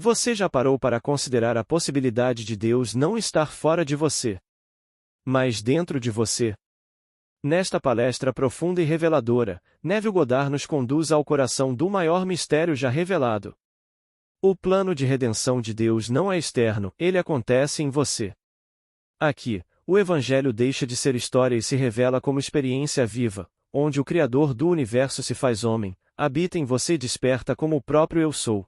Você já parou para considerar a possibilidade de Deus não estar fora de você, mas dentro de você? Nesta palestra profunda e reveladora, Neville Goddard nos conduz ao coração do maior mistério já revelado. O plano de redenção de Deus não é externo, ele acontece em você. Aqui, o Evangelho deixa de ser história e se revela como experiência viva, onde o Criador do universo se faz homem, habita em você e desperta como o próprio Eu Sou.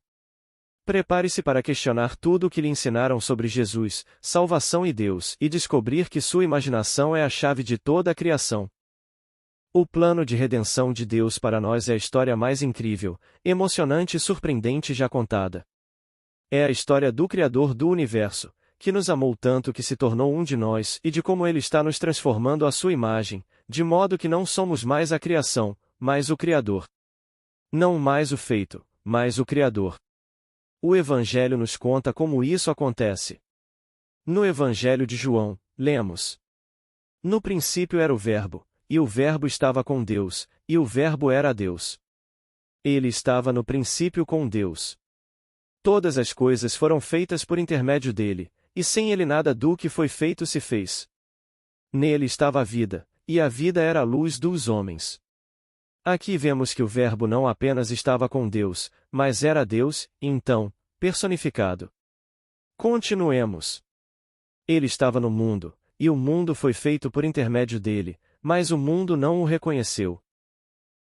Prepare-se para questionar tudo o que lhe ensinaram sobre Jesus, salvação e Deus, e descobrir que sua imaginação é a chave de toda a criação. O plano de redenção de Deus para nós é a história mais incrível, emocionante e surpreendente já contada. É a história do Criador do universo, que nos amou tanto que se tornou um de nós e de como Ele está nos transformando à sua imagem, de modo que não somos mais a criação, mas o Criador. Não mais o feito, mas o Criador. O Evangelho nos conta como isso acontece. No Evangelho de João, lemos: No princípio era o Verbo, e o Verbo estava com Deus, e o Verbo era Deus. Ele estava no princípio com Deus. Todas as coisas foram feitas por intermédio dele, e sem ele nada do que foi feito se fez. Nele estava a vida, e a vida era a luz dos homens. Aqui vemos que o Verbo não apenas estava com Deus, mas era Deus, então, personificado. Continuemos. Ele estava no mundo, e o mundo foi feito por intermédio dele, mas o mundo não o reconheceu.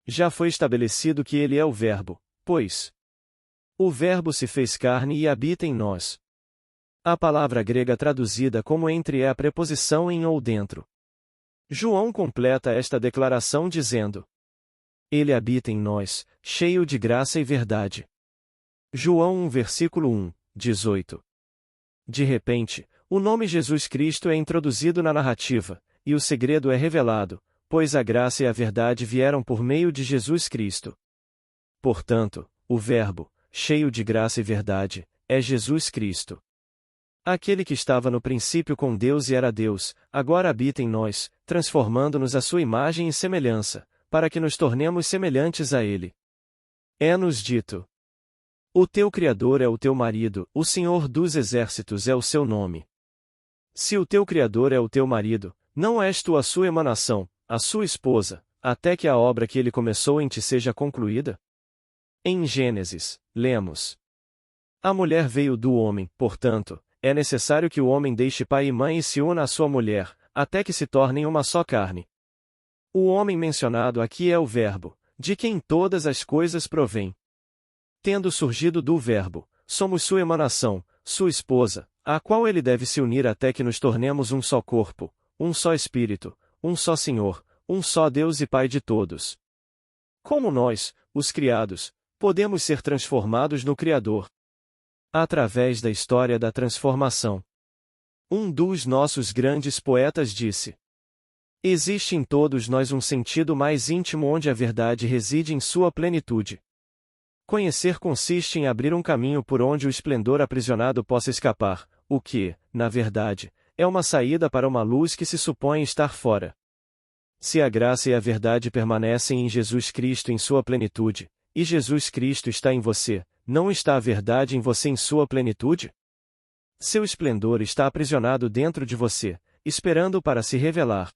Já foi estabelecido que ele é o Verbo, pois o Verbo se fez carne e habita em nós. A palavra grega traduzida como entre é a preposição em ou dentro. João completa esta declaração dizendo: Ele habita em nós, cheio de graça e verdade. João 1 versículo 1, 18. De repente, o nome Jesus Cristo é introduzido na narrativa, e o segredo é revelado, pois a graça e a verdade vieram por meio de Jesus Cristo. Portanto, o Verbo, cheio de graça e verdade, é Jesus Cristo. Aquele que estava no princípio com Deus e era Deus, agora habita em nós, transformando-nos à sua imagem e semelhança, para que nos tornemos semelhantes a Ele. É-nos dito: O teu Criador é o teu marido, o Senhor dos Exércitos é o seu nome. Se o teu Criador é o teu marido, não és tu a sua emanação, a sua esposa, até que a obra que ele começou em ti seja concluída? Em Gênesis, lemos: A mulher veio do homem, portanto, é necessário que o homem deixe pai e mãe e se una à sua mulher, até que se tornem uma só carne. O homem mencionado aqui é o Verbo, de quem todas as coisas provêm. Tendo surgido do Verbo, somos sua emanação, sua esposa, à qual ele deve se unir até que nos tornemos um só corpo, um só Espírito, um só Senhor, um só Deus e Pai de todos. Como nós, os criados, podemos ser transformados no Criador? Através da história da transformação. Um dos nossos grandes poetas disse: Existe em todos nós um sentido mais íntimo onde a verdade reside em sua plenitude. Conhecer consiste em abrir um caminho por onde o esplendor aprisionado possa escapar, o que, na verdade, é uma saída para uma luz que se supõe estar fora. Se a graça e a verdade permanecem em Jesus Cristo em sua plenitude, e Jesus Cristo está em você, não está a verdade em você em sua plenitude? Seu esplendor está aprisionado dentro de você, esperando para se revelar.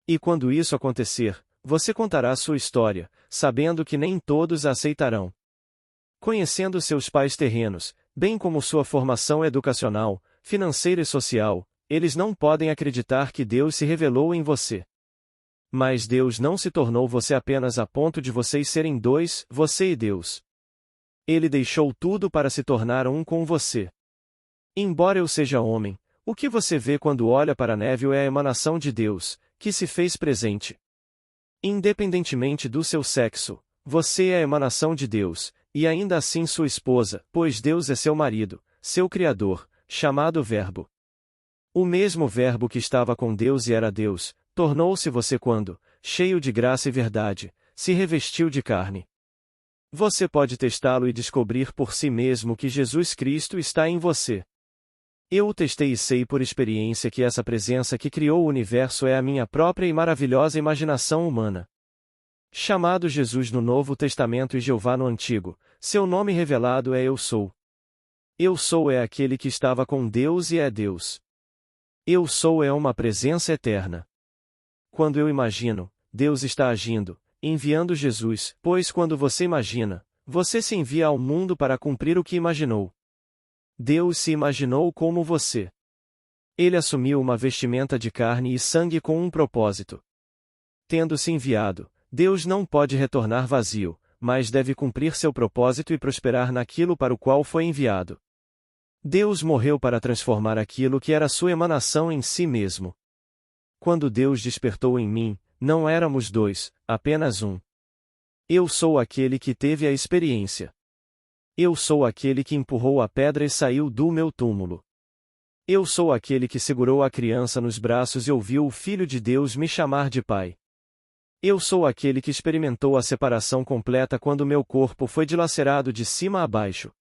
E quando isso acontecer, você contará sua história, sabendo que nem todos a aceitarão. Conhecendo seus pais terrenos, bem como sua formação educacional, financeira e social, eles não podem acreditar que Deus se revelou em você. Mas Deus não se tornou você apenas a ponto de vocês serem dois, você e Deus. Ele deixou tudo para se tornar um com você. Embora eu seja homem, o que você vê quando olha para Neville é a emanação de Deus, que se fez presente. Independentemente do seu sexo, você é a emanação de Deus, e ainda assim sua esposa, pois Deus é seu marido, seu Criador, chamado Verbo. O mesmo Verbo que estava com Deus e era Deus, tornou-se você quando, cheio de graça e verdade, se revestiu de carne. Você pode testá-lo e descobrir por si mesmo que Jesus Cristo está em você. Eu o testei e sei por experiência que essa presença que criou o universo é a minha própria e maravilhosa imaginação humana. Chamado Jesus no Novo Testamento e Jeová no Antigo, seu nome revelado é Eu Sou. Eu sou é aquele que estava com Deus e é Deus. Eu sou é uma presença eterna. Quando eu imagino, Deus está agindo, enviando Jesus, pois quando você imagina, você se envia ao mundo para cumprir o que imaginou. Deus se imaginou como você. Ele assumiu uma vestimenta de carne e sangue com um propósito. Tendo-se enviado, Deus não pode retornar vazio, mas deve cumprir seu propósito e prosperar naquilo para o qual foi enviado. Deus morreu para transformar aquilo que era sua emanação em si mesmo. Quando Deus despertou em mim, não éramos dois, apenas um. Eu sou aquele que teve a experiência. Eu sou aquele que empurrou a pedra e saiu do meu túmulo. Eu sou aquele que segurou a criança nos braços e ouviu o Filho de Deus me chamar de Pai. Eu sou aquele que experimentou a separação completa quando meu corpo foi dilacerado de cima a baixo.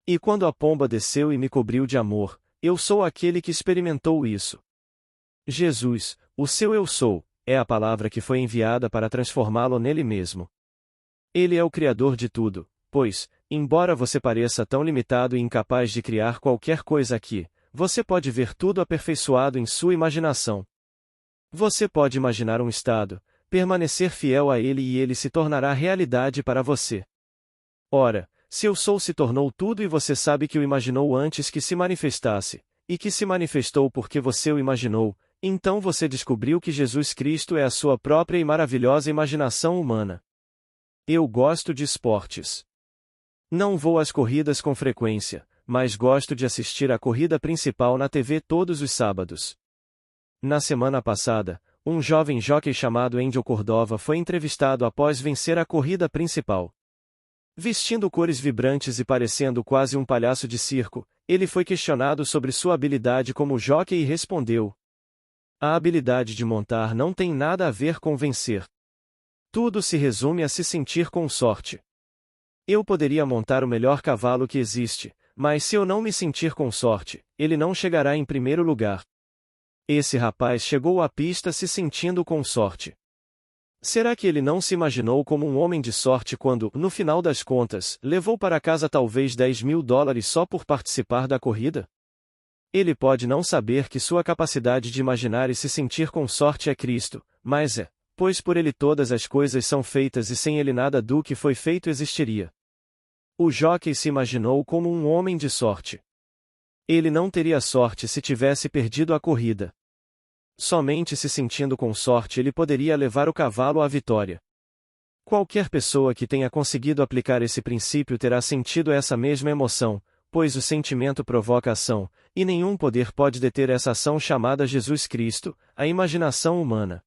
E quando a pomba desceu e me cobriu de amor, eu sou aquele que experimentou isso. Jesus, o seu eu sou, é a palavra que foi enviada para transformá-lo nele mesmo. Ele é o Criador de tudo, pois, embora você pareça tão limitado e incapaz de criar qualquer coisa aqui, você pode ver tudo aperfeiçoado em sua imaginação. Você pode imaginar um estado, permanecer fiel a ele e ele se tornará realidade para você. Ora, se eu sou se tornou tudo e você sabe que o imaginou antes que se manifestasse, e que se manifestou porque você o imaginou, então você descobriu que Jesus Cristo é a sua própria e maravilhosa imaginação humana. Eu gosto de esportes. Não vou às corridas com frequência, mas gosto de assistir à corrida principal na TV todos os sábados. Na semana passada, um jovem jockey chamado Angel Cordova foi entrevistado após vencer a corrida principal. Vestindo cores vibrantes e parecendo quase um palhaço de circo, ele foi questionado sobre sua habilidade como jockey e respondeu: "A habilidade de montar não tem nada a ver com vencer. Tudo se resume a se sentir com sorte. Eu poderia montar o melhor cavalo que existe, mas se eu não me sentir com sorte, ele não chegará em primeiro lugar." Esse rapaz chegou à pista se sentindo com sorte. Será que ele não se imaginou como um homem de sorte quando, no final das contas, levou para casa talvez $10.000 só por participar da corrida? Ele pode não saber que sua capacidade de imaginar e se sentir com sorte é Cristo, mas é, pois por ele todas as coisas são feitas e sem ele nada do que foi feito existiria. O jockey se imaginou como um homem de sorte. Ele não teria sorte se tivesse perdido a corrida. Somente se sentindo com sorte ele poderia levar o cavalo à vitória. Qualquer pessoa que tenha conseguido aplicar esse princípio terá sentido essa mesma emoção, pois o sentimento provoca ação, e nenhum poder pode deter essa ação chamada Jesus Cristo, a imaginação humana.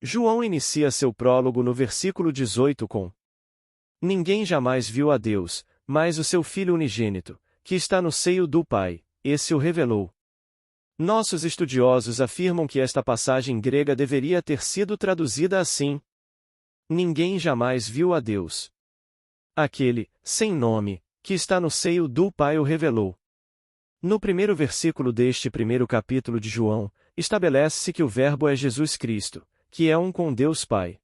João inicia seu prólogo no versículo 18 com: "Ninguém jamais viu a Deus, mas o seu Filho unigênito, que está no seio do Pai, esse o revelou." Nossos estudiosos afirmam que esta passagem grega deveria ter sido traduzida assim: "Ninguém jamais viu a Deus. Aquele, sem nome, que está no seio do Pai o revelou." No primeiro versículo deste primeiro capítulo de João, estabelece-se que o Verbo é Jesus Cristo, que é um com Deus Pai.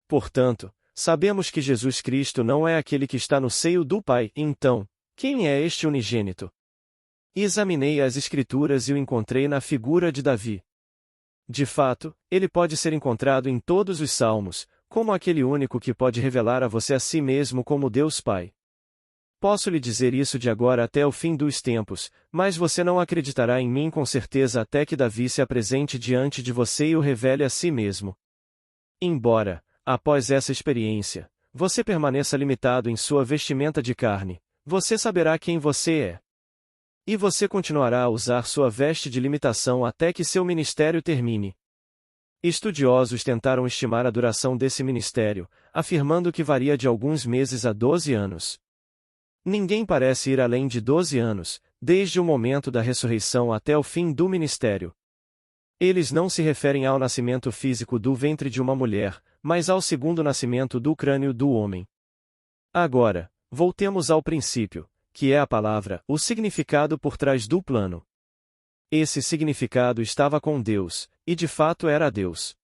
Portanto, sabemos que Jesus Cristo não é aquele que está no seio do Pai, então, quem é este unigênito? Examinei as Escrituras e o encontrei na figura de Davi. De fato, ele pode ser encontrado em todos os Salmos, como aquele único que pode revelar a você a si mesmo como Deus Pai. Posso lhe dizer isso de agora até o fim dos tempos, mas você não acreditará em mim com certeza até que Davi se apresente diante de você e o revele a si mesmo. Embora, após essa experiência, você permaneça limitado em sua vestimenta de carne, você saberá quem você é. E você continuará a usar sua veste de limitação até que seu ministério termine. Estudiosos tentaram estimar a duração desse ministério, afirmando que varia de alguns meses a 12 anos. Ninguém parece ir além de 12 anos, desde o momento da ressurreição até o fim do ministério. Eles não se referem ao nascimento físico do ventre de uma mulher, mas ao segundo nascimento do crânio do homem. Agora, voltemos ao princípio, que é a palavra, o significado por trás do plano. Esse significado estava com Deus, e de fato era Deus.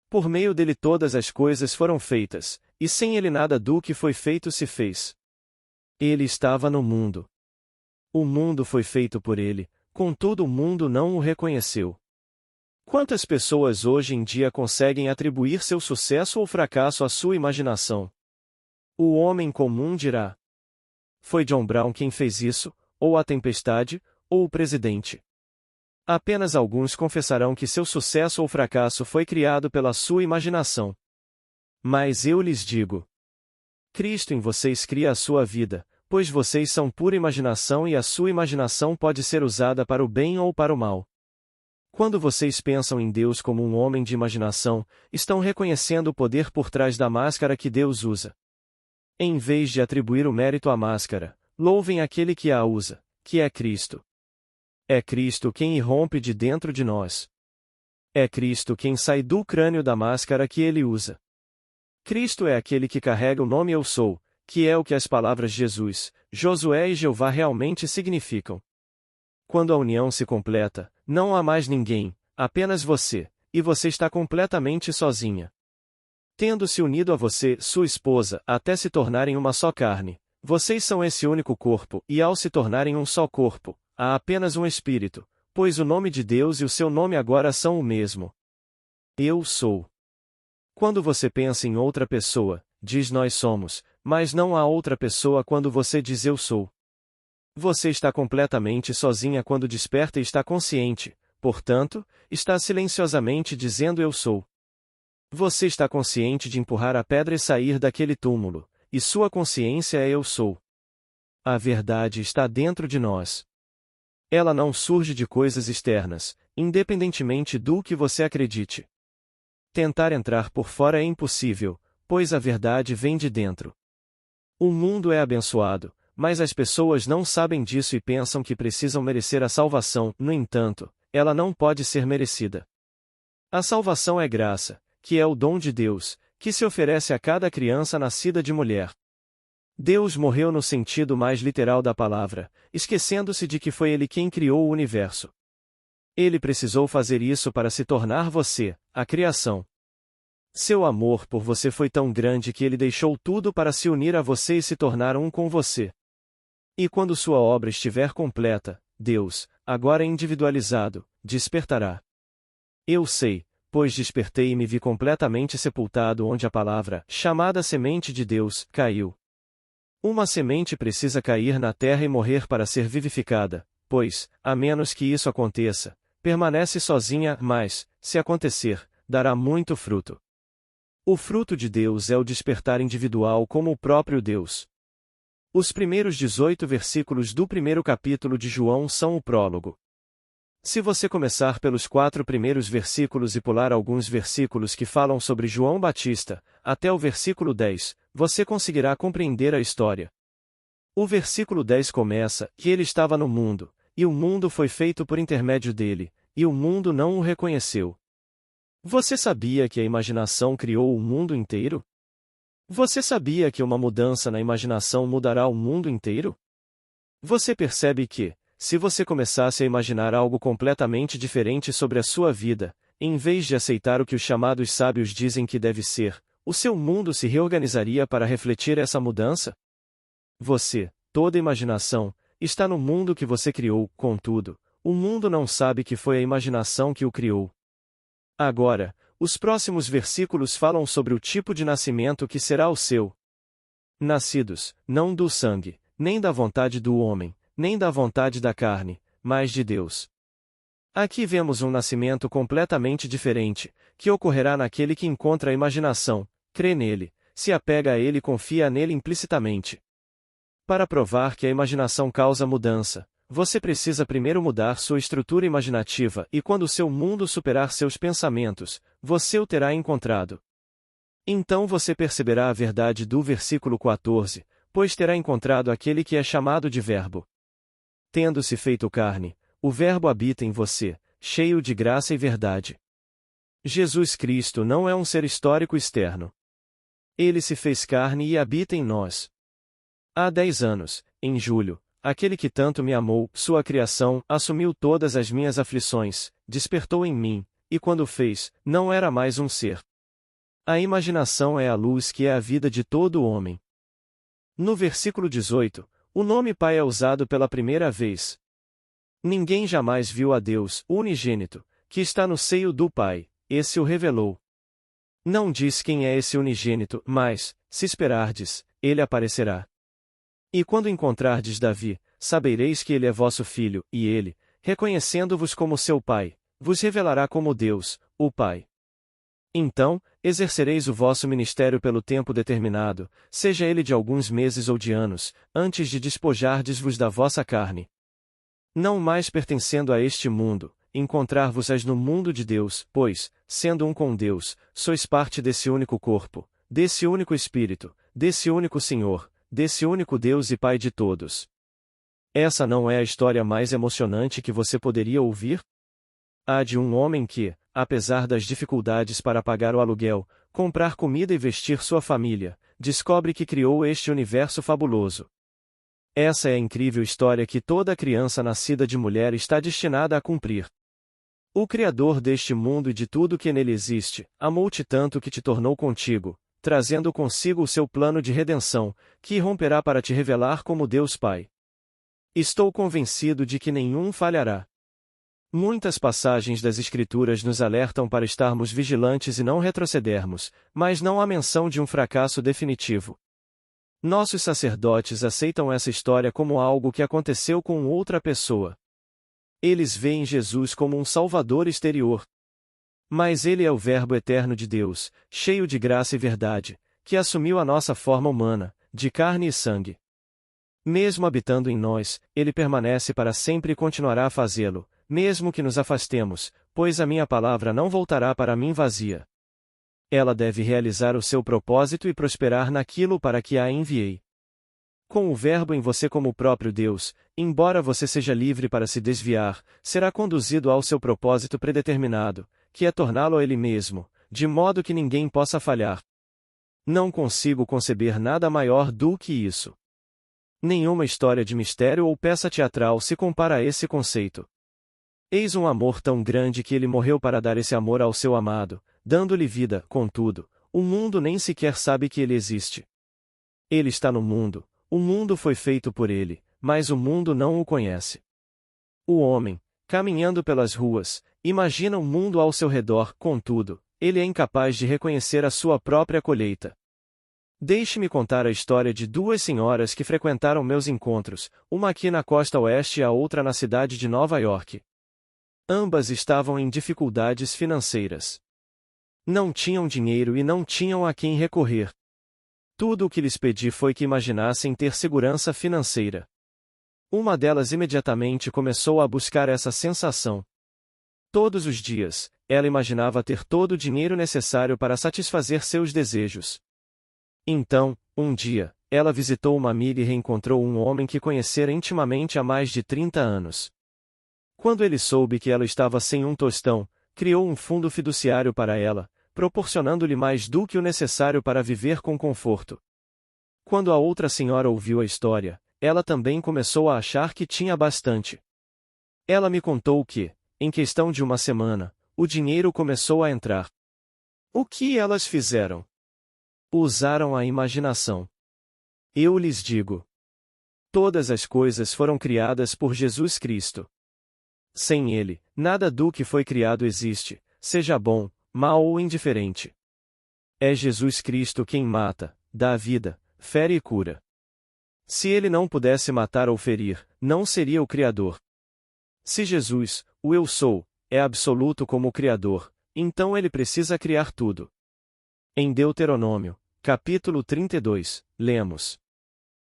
Por meio dele todas as coisas foram feitas, e sem ele nada do que foi feito se fez. Ele estava no mundo. O mundo foi feito por ele, contudo o mundo não o reconheceu. Quantas pessoas hoje em dia conseguem atribuir seu sucesso ou fracasso à sua imaginação? O homem comum dirá: foi John Brown quem fez isso, ou a tempestade, ou o presidente. Apenas alguns confessarão que seu sucesso ou fracasso foi criado pela sua imaginação. Mas eu lhes digo: Cristo em vocês cria a sua vida, pois vocês são pura imaginação e a sua imaginação pode ser usada para o bem ou para o mal. Quando vocês pensam em Deus como um homem de imaginação, estão reconhecendo o poder por trás da máscara que Deus usa. Em vez de atribuir o mérito à máscara, louvem aquele que a usa, que é Cristo. É Cristo quem irrompe de dentro de nós. É Cristo quem sai do crânio da máscara que ele usa. Cristo é aquele que carrega o nome Eu Sou, que é o que as palavras Jesus, Josué e Jeová realmente significam. Quando a união se completa, não há mais ninguém, apenas você, e você está completamente sozinha. Tendo se unido a você, sua esposa, até se tornarem uma só carne, vocês são esse único corpo, e ao se tornarem um só corpo, há apenas um Espírito, pois o nome de Deus e o seu nome agora são o mesmo. Eu sou. Quando você pensa em outra pessoa, diz nós somos, mas não há outra pessoa quando você diz eu sou. Você está completamente sozinha quando desperta e está consciente, portanto, está silenciosamente dizendo eu sou. Você está consciente de empurrar a pedra e sair daquele túmulo, e sua consciência é eu sou. A verdade está dentro de nós. Ela não surge de coisas externas, independentemente do que você acredite. Tentar entrar por fora é impossível, pois a verdade vem de dentro. O mundo é abençoado, mas as pessoas não sabem disso e pensam que precisam merecer a salvação, no entanto, ela não pode ser merecida. A salvação é graça, que é o dom de Deus, que se oferece a cada criança nascida de mulher. Deus morreu no sentido mais literal da palavra, esquecendo-se de que foi Ele quem criou o universo. Ele precisou fazer isso para se tornar você, a criação. Seu amor por você foi tão grande que Ele deixou tudo para se unir a você e se tornar um com você. E quando sua obra estiver completa, Deus, agora individualizado, despertará. Eu sei, pois despertei e me vi completamente sepultado onde a palavra, chamada semente de Deus, caiu. Uma semente precisa cair na terra e morrer para ser vivificada, pois, a menos que isso aconteça, permanece sozinha, mas, se acontecer, dará muito fruto. O fruto de Deus é o despertar individual como o próprio Deus. Os primeiros 18 versículos do primeiro capítulo de João são o prólogo. Se você começar pelos 4 primeiros versículos e pular alguns versículos que falam sobre João Batista, até o versículo 10, você conseguirá compreender a história. O versículo 10 começa, que ele estava no mundo, e o mundo foi feito por intermédio dele, e o mundo não o reconheceu. Você sabia que a imaginação criou o mundo inteiro? Você sabia que uma mudança na imaginação mudará o mundo inteiro? Você percebe que, se você começasse a imaginar algo completamente diferente sobre a sua vida, em vez de aceitar o que os chamados sábios dizem que deve ser, o seu mundo se reorganizaria para refletir essa mudança? Você, toda imaginação, está no mundo que você criou, contudo, o mundo não sabe que foi a imaginação que o criou. Agora, os próximos versículos falam sobre o tipo de nascimento que será o seu. Nascidos, não do sangue, nem da vontade do homem, nem da vontade da carne, mas de Deus. Aqui vemos um nascimento completamente diferente, que ocorrerá naquele que encontra a imaginação, crê nele, se apega a ele e confia nele implicitamente. Para provar que a imaginação causa mudança, você precisa primeiro mudar sua estrutura imaginativa e quando seu mundo superar seus pensamentos, você o terá encontrado. Então você perceberá a verdade do versículo 14, pois terá encontrado aquele que é chamado de Verbo. Tendo-se feito carne, o Verbo habita em você, cheio de graça e verdade. Jesus Cristo não é um ser histórico externo. Ele se fez carne e habita em nós. Há 10 anos, em julho, aquele que tanto me amou, sua criação, assumiu todas as minhas aflições, despertou em mim, e quando fez, não era mais um ser. A imaginação é a luz que é a vida de todo homem. No versículo 18, o nome Pai é usado pela primeira vez. Ninguém jamais viu a Deus, o unigênito, que está no seio do Pai, esse o revelou. Não diz quem é esse unigênito, mas, se esperardes, ele aparecerá. E quando encontrardes Davi, sabereis que ele é vosso filho, e ele, reconhecendo-vos como seu Pai, vos revelará como Deus, o Pai. Então, exercereis o vosso ministério pelo tempo determinado, seja ele de alguns meses ou de anos, antes de despojardes-vos da vossa carne. Não mais pertencendo a este mundo, encontrar-vos-ás no mundo de Deus, pois, sendo um com Deus, sois parte desse único corpo, desse único Espírito, desse único Senhor, desse único Deus e Pai de todos. Essa não é a história mais emocionante que você poderia ouvir? A de um homem que, apesar das dificuldades para pagar o aluguel, comprar comida e vestir sua família, descobre que criou este universo fabuloso. Essa é a incrível história que toda criança nascida de mulher está destinada a cumprir. O Criador deste mundo e de tudo que nele existe, amou-te tanto que te tornou contigo, trazendo consigo o seu plano de redenção, que irromperá para te revelar como Deus Pai. Estou convencido de que nenhum falhará. Muitas passagens das Escrituras nos alertam para estarmos vigilantes e não retrocedermos, mas não há menção de um fracasso definitivo. Nossos sacerdotes aceitam essa história como algo que aconteceu com outra pessoa. Eles veem Jesus como um Salvador exterior. Mas ele é o Verbo eterno de Deus, cheio de graça e verdade, que assumiu a nossa forma humana, de carne e sangue. Mesmo habitando em nós, ele permanece para sempre e continuará a fazê-lo, mesmo que nos afastemos, pois a minha palavra não voltará para mim vazia. Ela deve realizar o seu propósito e prosperar naquilo para que a enviei. Com o Verbo em você como o próprio Deus, embora você seja livre para se desviar, será conduzido ao seu propósito predeterminado, que é torná-lo a Ele mesmo, de modo que ninguém possa falhar. Não consigo conceber nada maior do que isso. Nenhuma história de mistério ou peça teatral se compara a esse conceito. Eis um amor tão grande que ele morreu para dar esse amor ao seu amado, dando-lhe vida, contudo, o mundo nem sequer sabe que ele existe. Ele está no mundo, o mundo foi feito por ele, mas o mundo não o conhece. O homem, caminhando pelas ruas, imagina o mundo ao seu redor, contudo, ele é incapaz de reconhecer a sua própria colheita. Deixe-me contar a história de duas senhoras que frequentaram meus encontros, uma aqui na costa oeste e a outra na cidade de Nova York. Ambas estavam em dificuldades financeiras. Não tinham dinheiro e não tinham a quem recorrer. Tudo o que lhes pedi foi que imaginassem ter segurança financeira. Uma delas imediatamente começou a buscar essa sensação. Todos os dias, ela imaginava ter todo o dinheiro necessário para satisfazer seus desejos. Então, um dia, ela visitou uma amiga e reencontrou um homem que conhecera intimamente há mais de 30 anos. Quando ele soube que ela estava sem um tostão, criou um fundo fiduciário para ela, proporcionando-lhe mais do que o necessário para viver com conforto. Quando a outra senhora ouviu a história, ela também começou a achar que tinha bastante. Ela me contou que, em questão de uma semana, o dinheiro começou a entrar. O que elas fizeram? Usaram a imaginação. Eu lhes digo: todas as coisas foram criadas por Jesus Cristo. Sem ele, nada do que foi criado existe, seja bom, mau ou indiferente. É Jesus Cristo quem mata, dá vida, fere e cura. Se ele não pudesse matar ou ferir, não seria o Criador. Se Jesus, o Eu Sou, é absoluto como o Criador, então ele precisa criar tudo. Em Deuteronômio, capítulo 32, lemos: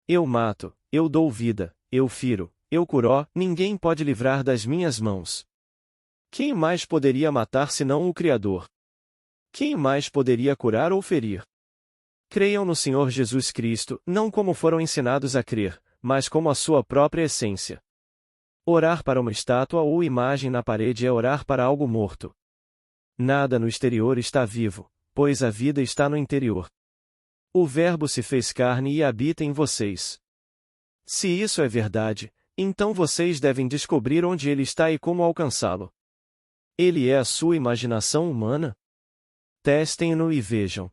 Eu mato, eu dou vida, eu firo, eu curo, ninguém pode livrar das minhas mãos. Quem mais poderia matar senão o Criador? Quem mais poderia curar ou ferir? Creiam no Senhor Jesus Cristo, não como foram ensinados a crer, mas como a sua própria essência. Orar para uma estátua ou imagem na parede é orar para algo morto. Nada no exterior está vivo, pois a vida está no interior. O Verbo se fez carne e habita em vocês. Se isso é verdade, então vocês devem descobrir onde ele está e como alcançá-lo. Ele é a sua imaginação humana? Testem-no e vejam.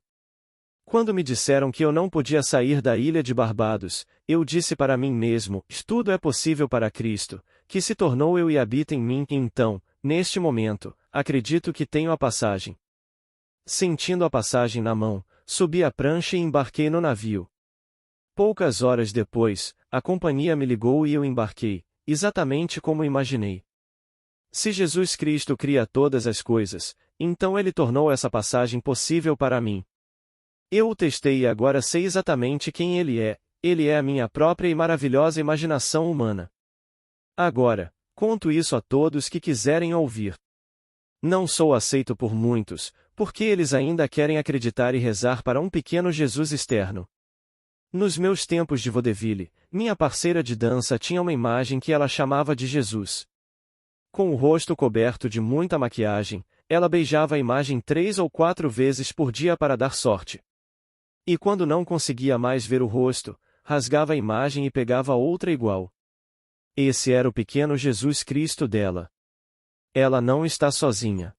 Quando me disseram que eu não podia sair da ilha de Barbados, eu disse para mim mesmo: tudo é possível para Cristo, que se tornou eu e habita em mim. Então, neste momento, acredito que tenho a passagem. Sentindo a passagem na mão, subi a prancha e embarquei no navio. Poucas horas depois, a companhia me ligou e eu embarquei, exatamente como imaginei. Se Jesus Cristo cria todas as coisas, então Ele tornou essa passagem possível para mim. Eu o testei e agora sei exatamente quem Ele é a minha própria e maravilhosa imaginação humana. Agora, conto isso a todos que quiserem ouvir. Não sou aceito por muitos, porque eles ainda querem acreditar e rezar para um pequeno Jesus externo. Nos meus tempos de vaudeville, minha parceira de dança tinha uma imagem que ela chamava de Jesus. Com o rosto coberto de muita maquiagem, ela beijava a imagem 3 ou 4 vezes por dia para dar sorte. E quando não conseguia mais ver o rosto, rasgava a imagem e pegava outra igual. Esse era o pequeno Jesus Cristo dela. Ela não está sozinha.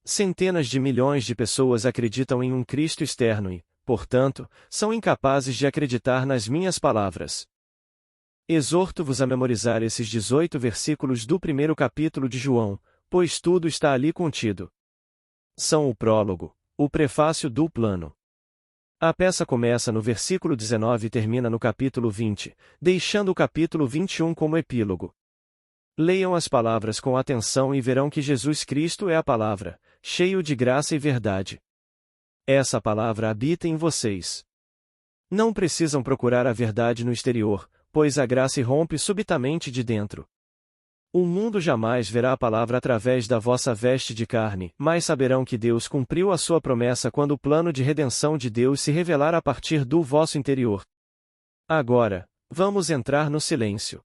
Centenas de milhões de pessoas acreditam em um Cristo externo e, portanto, são incapazes de acreditar nas minhas palavras. Exorto-vos a memorizar esses 18 versículos do primeiro capítulo de João, pois tudo está ali contido. São o prólogo, o prefácio do plano. A peça começa no versículo 19 e termina no capítulo 20, deixando o capítulo 21 como epílogo. Leiam as palavras com atenção e verão que Jesus Cristo é a palavra, cheio de graça e verdade. Essa palavra habita em vocês. Não precisam procurar a verdade no exterior, pois a graça irrompe subitamente de dentro. O mundo jamais verá a palavra através da vossa veste de carne, mas saberão que Deus cumpriu a sua promessa quando o plano de redenção de Deus se revelar a partir do vosso interior. Agora, vamos entrar no silêncio.